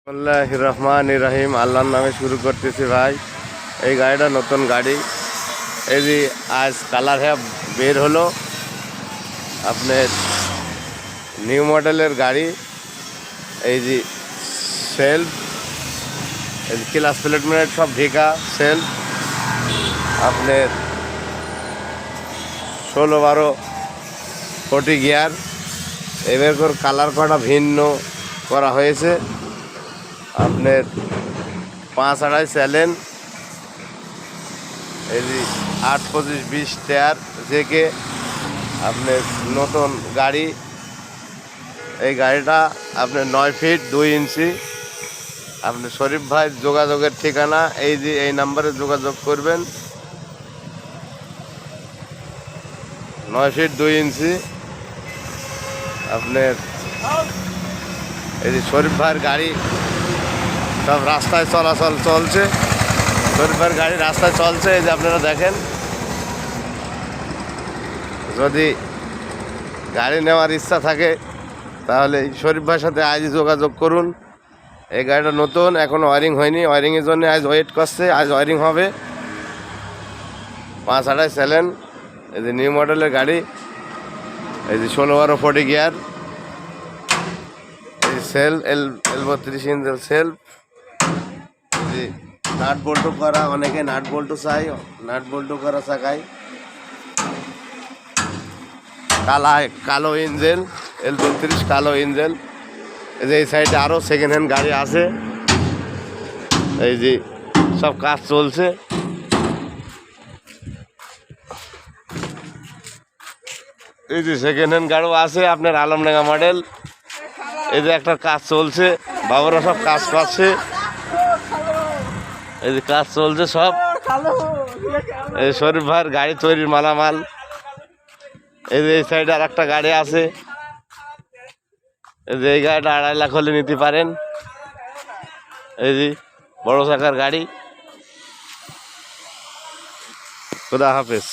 বিসমিল্লাহির রহমানির রহিম। আল্লাহর নামে শুরু করতেছি ভাই। এই গাড়িটা নতুন গাড়ি, এই যে আজ কালার হ্যাঁ বের হলো, আপনার নিউ মডেলের গাড়ি। এই যে সেলফ, এই যে ক্লাস প্লেট মিলেট সব ঢেকা সেলফ, আপনার 16-12 40 গিয়ার। এবার করে কালার করা ভিন্ন করা হয়েছে, আপনার 5.5 স্যালেন, এই যে 8-25-20 টায়ার থেকে আপনার নতুন গাড়ি। এই গাড়িটা আপনার 9 ফিট 2 ইঞ্চি। আপনি শরীফ ভাই যোগাযোগের ঠিকানা এই যে এই নাম্বারে যোগাযোগ করবেন। 9 ফিট 2 ইঞ্চি আপনার এই যে শরীফ ভাইয়ের গাড়ি সব রাস্তায় চলাচল চলছে। শরীফ ভাইয়ের গাড়ি রাস্তায় চলছে, এই যে আপনারা দেখেন। যদি গাড়ি নেওয়ার ইচ্ছা থাকে তাহলে শরীফ ভাইয়ের সাথে আজই যোগাযোগ করুন। এই গাড়িটা নতুন, এখনও ওয়ারিং হয়নি, ওয়ারিংয়ের জন্য আজ ওয়েট করছে, আজ ওয়ারিং হবে। 5.5 স্যালেন, এই যে নিউ মডেলের গাড়ি, এই যে 16-12 40 গিয়ার, এই সেল L32 ইঞ্চের সেলফ। যে নাট বল্টু করা, অনেকে নাট বল্টু চাই, নাট বল্টু করা চাকায়। কালো ইঞ্জেল, L32 কালো ইঞ্জেল। এই যে এই সাইডে আরও সেকেন্ড হ্যান্ড গাড়ি আছে, এই যে সব কাজ চলছে। এই যে সেকেন্ড হ্যান্ড গাড়িও আছে আপনার আলমডাঙ্গা মডেল। এই যে একটা কাজ চলছে, বাবুরা সব কাজ করছে, এই যে কাজ চলছে সব। এই শরীফ ভাইয়ের গাড়ি তৈরির মালামাল। এই যে এই সাইডে আর একটা গাড়ি আছে, এই যে এই গাড়িটা 2.5 লাখ হলে নিতে পারেন। এই যে বড় চাকার গাড়ি। খুদা হাফেজ।